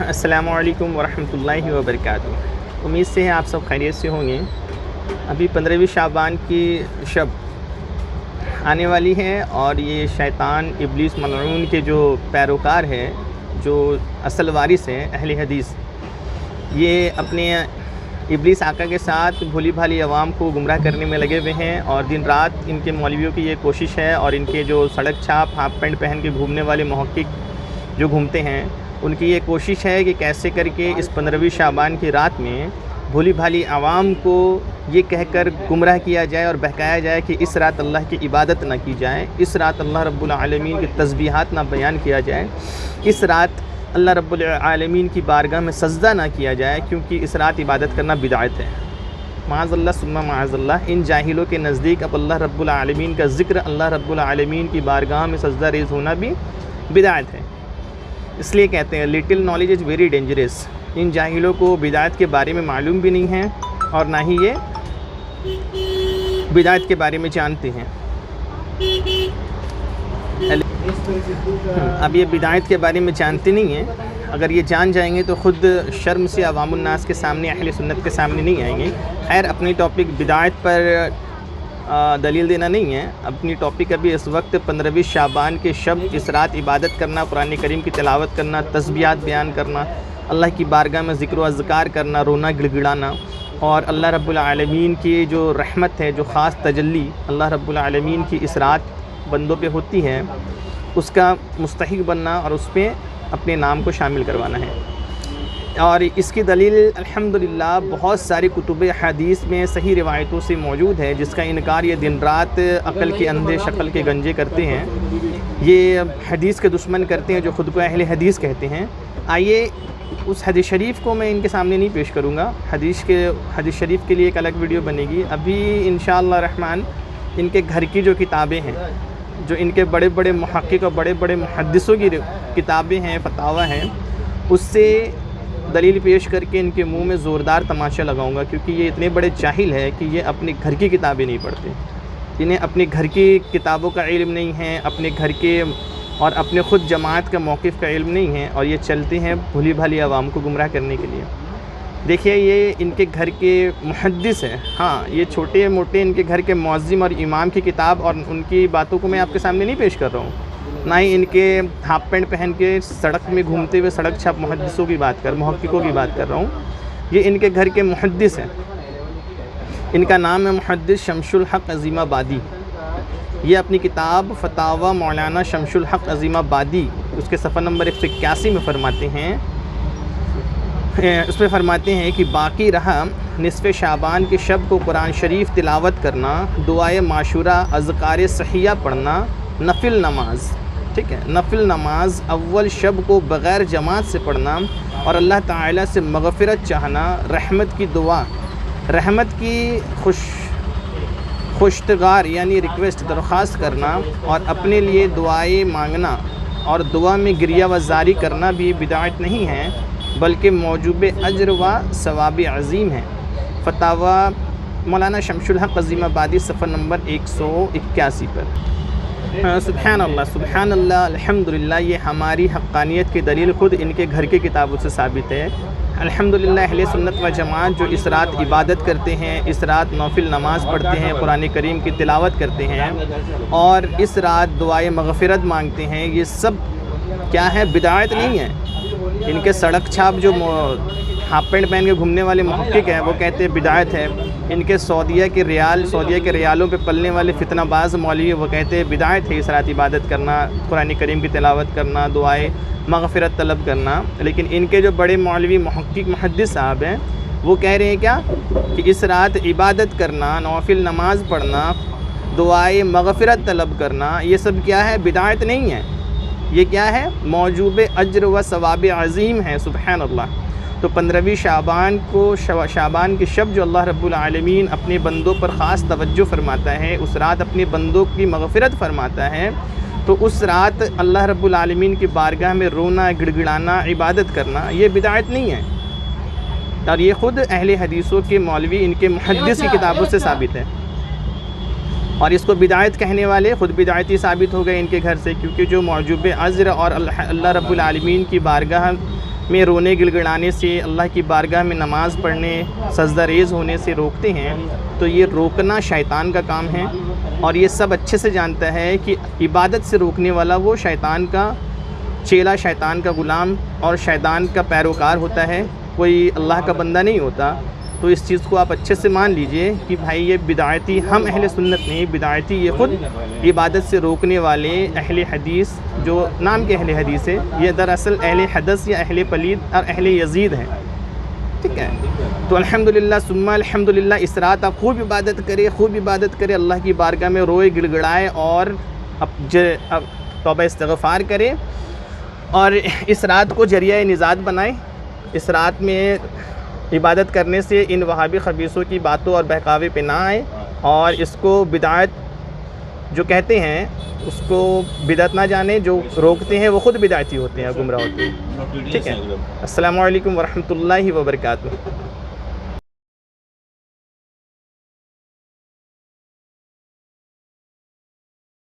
السلام علیکم ورحمۃ اللہ وبرکاتہ۔ امید سے ہے آپ سب خیریت سے ہوں گے۔ ابھی 15ویں شعبان کی شب آنے والی ہے اور یہ شیطان ابلیس ملعون کے جو پیروکار ہے، جو اصل وارث ہیں اہل حدیث، یہ اپنے ابلیس آقا کے ساتھ بھولی بھالی عوام کو گمراہ کرنے میں لگے ہوئے ہیں، اور دن رات ان کے مولویوں کی یہ کوشش ہے، اور ان کے جو سڑک چھاپ ہاف پینٹ پہن کے گھومنے والے محقق جو گھومتے ہیں، ان کی یہ کوشش ہے کہ کیسے کر کے اس 15ویں شعبان کی رات میں بھولی بھالی عوام کو یہ کہہ کر گمراہ کیا جائے اور بہکایا جائے کہ اس رات اللہ کی عبادت نہ کی جائے، اس رات اللہ رب العالمین کی تسبیحات نہ بیان کیا جائے، اس رات اللہ رب العالمین کی بارگاہ میں سجدہ نہ کیا جائے، کیونکہ اس رات عبادت کرنا بدعت ہے۔ معاذ اللہ ثم معاذ اللہ، ان جاہلوں کے نزدیک اب اللہ رب العالمین کا ذکر، اللہ رب العالمین کی بارگاہ میں سجدہ ریز ہونا بھی بدعت ہے۔ اس لیے کہتے ہیں little knowledge is very dangerous. ان جاہلوں کو بدعت کے بارے میں معلوم بھی نہیں ہے اور نہ ہی یہ بدعت کے بارے میں جانتے ہیں۔ اب یہ بدعت کے بارے میں جانتے نہیں ہیں، اگر یہ جان جائیں گے تو خود شرم سے عوام الناس کے سامنے، اہل سنت کے سامنے نہیں آئیں گے۔ خیر، اپنی ٹاپک بدعت پر دلیل دینا نہیں ہے، اپنی ٹاپک ابھی اس وقت 15ویں شعبان کے شب اس رات عبادت کرنا، قرآن کریم کی تلاوت کرنا، تسبیحات بیان کرنا، اللہ کی بارگاہ میں ذکر و اذکار کرنا، رونا گڑ گڑانا، اور اللہ رب العالمین کی جو رحمت ہے، جو خاص تجلی اللہ رب العالمین کی اس رات بندوں پہ ہوتی ہے، اس کا مستحق بننا اور اس پہ اپنے نام کو شامل کروانا ہے۔ اور اس کی دلیل الحمدللہ بہت ساری کتب حدیث میں صحیح روایتوں سے موجود ہے، جس کا انکار یہ دن رات عقل کے اندھے شکل کے گنجے کرتے ہیں، یہ حدیث کے دشمن کرتے ہیں جو خود کو اہل حدیث کہتے ہیں۔ آئیے اس حدیث شریف کو میں ان کے سامنے نہیں پیش کروں گا، حدیث شریف کے لیے ایک الگ ویڈیو بنے گی۔ ابھی انشاءاللہ الرحمن ان کے گھر کی جو کتابیں ہیں، جو ان کے بڑے بڑے محقق اور بڑے بڑے محدثوں کی کتابیں ہیں، فتاوی ہیں، اس سے دلیل پیش کر کے ان کے منہ میں زوردار تماشا لگاؤں گا، کیونکہ یہ اتنے بڑے جاہل ہے کہ یہ اپنے گھر کی کتابیں نہیں پڑھتے، انہیں اپنے گھر کی کتابوں کا علم نہیں ہے، اپنے گھر کے اور اپنے خود جماعت کا موقف کا علم نہیں ہے، اور یہ چلتے ہیں بھولی بھالی عوام کو گمراہ کرنے کے لیے۔ دیکھیے، یہ ان کے گھر کے محدث ہیں، ہاں یہ چھوٹے موٹے ان کے گھر کے معظم اور امام کی کتاب اور ان کی باتوں کو میں آپ کے سامنے نہیں پیش کر رہا ہوں، نہ ہی ان کے ہاف پینٹ پہن کے سڑک میں گھومتے ہوئے سڑک چھاپ محدثوں کی محققوں کی بات کر رہا ہوں۔ یہ ان کے گھر کے محدث ہیں، ان کا نام ہے محدث شمس الحق عظیم آبادی۔ یہ اپنی کتاب فتاوی مولانا شمس الحق عظیم آبادی، اس کے صفحہ نمبر 181 میں فرماتے ہیں، اس میں فرماتے ہیں کہ باقی رہا نصف شعبان کے شب کو قرآن شریف تلاوت کرنا، دعائے معشورہ، اذکار صحیحہ پڑھنا، نفل نماز، ٹھیک ہے، نفل نماز اول شب کو بغیر جماعت سے پڑھنا، اور اللہ تعالیٰ سے مغفرت چاہنا، رحمت کی دعا، رحمت کی خوشتگار یعنی ریکویسٹ درخواست کرنا، اور اپنے لیے دعائیں مانگنا اور دعا میں گریہ و زاری کرنا بھی بدعت نہیں ہے، بلکہ موجوب اجر و ثواب عظیم ہے۔ فتاوی مولانا شمس الحق عظیم آبادی صفحہ نمبر 181 پر۔ سبحان اللہ، سبحان اللہ، الحمدللہ، یہ ہماری حقانیت کی دلیل خود ان کے گھر کی کتابوں سے ثابت ہے۔ الحمدللہ اہل سنت و جماعت جو اس رات عبادت کرتے ہیں، اس رات نوفل نماز پڑھتے ہیں، قرآن کریم کی تلاوت کرتے ہیں، اور اس رات دعائے مغفرت مانگتے ہیں، یہ سب کیا ہے؟ بدعت نہیں ہے۔ ان کے سڑک چھاپ جو ہاف پینٹ پہن کے گھومنے والے محقق ہیں، وہ کہتے ہیں بدعت ہے۔ ان کے سعودیہ کے ریالوں پہ پلنے والے فتنہ باز مولوی، وہ کہتے ہیں بدعت ہے اس رات عبادت کرنا، قرآن کریم کی تلاوت کرنا، دعائے مغفرت طلب کرنا۔ لیکن ان کے جو بڑے مولوی محقق محدث صاحب ہیں، وہ کہہ رہے ہیں کیا؟ کہ اس رات عبادت کرنا، نوافل نماز پڑھنا، دعائے مغفرت طلب کرنا، یہ سب کیا ہے؟ بدعت نہیں ہے، یہ کیا ہے؟ موجوب اجر و ثواب عظیم ہے۔ سبحان اللہ۔ تو 15ویں شعبان کی شب جو اللہ رب العالمین اپنے بندوں پر خاص توجہ فرماتا ہے، اس رات اپنے بندوں کی مغفرت فرماتا ہے، تو اس رات اللہ رب العالمین کی بارگاہ میں رونا، گڑ گڑانا، عبادت کرنا، یہ بدعت نہیں ہے، اور یہ خود اہل حدیثوں کے مولوی ان کے محدث کی کتابوں سے ثابت ہے۔ اور اس کو بدعت کہنے والے خود بدعتی ثابت ہو گئے ان کے گھر سے، کیونکہ جو موجوب عذر اور اللہ رب العالمین کی بارگاہ میں رونے گڑگڑانے سے، اللہ کی بارگاہ میں نماز پڑھنے، سجدہ ریز ہونے سے روکتے ہیں، تو یہ روکنا شیطان کا کام ہے، اور یہ سب اچھے سے جانتا ہے کہ عبادت سے روکنے والا وہ شیطان کا چیلا، شیطان کا غلام اور شیطان کا پیروکار ہوتا ہے، کوئی اللہ کا بندہ نہیں ہوتا۔ تو اس چیز کو آپ اچھے سے مان لیجئے کہ بھائی یہ بدعتی، ہم اہل سنت نہیں، بدعتی یہ خود عبادت سے روکنے والے اہل حدیث، جو نام کے اہل حدیث ہے، یہ دراصل اہل حدث یا اہل پلید اور اہل یزید ہیں، ٹھیک ہے۔ تو الحمدللہ ثم الحمدللہ، اس رات آپ خوب عبادت کرے، خوب عبادت کرے، اللہ کی بارگاہ میں روئے گڑ گڑائے اور اب توبہ استغفار کرے، اور اس رات کو ذریعہ نجات بنائیں۔ اس رات میں عبادت کرنے سے ان وہابی خبیثوں کی باتوں اور بہکاوے پہ نہ آئے، اور اس کو بدعت جو کہتے ہیں اس کو بدعت نہ جانے، جو روکتے ہیں وہ خود بدعتی ہوتے ہیں، گمراہ ہوتے ہیں، ٹھیک ہے۔ السلام علیکم ورحمۃ اللہ وبرکاتہ۔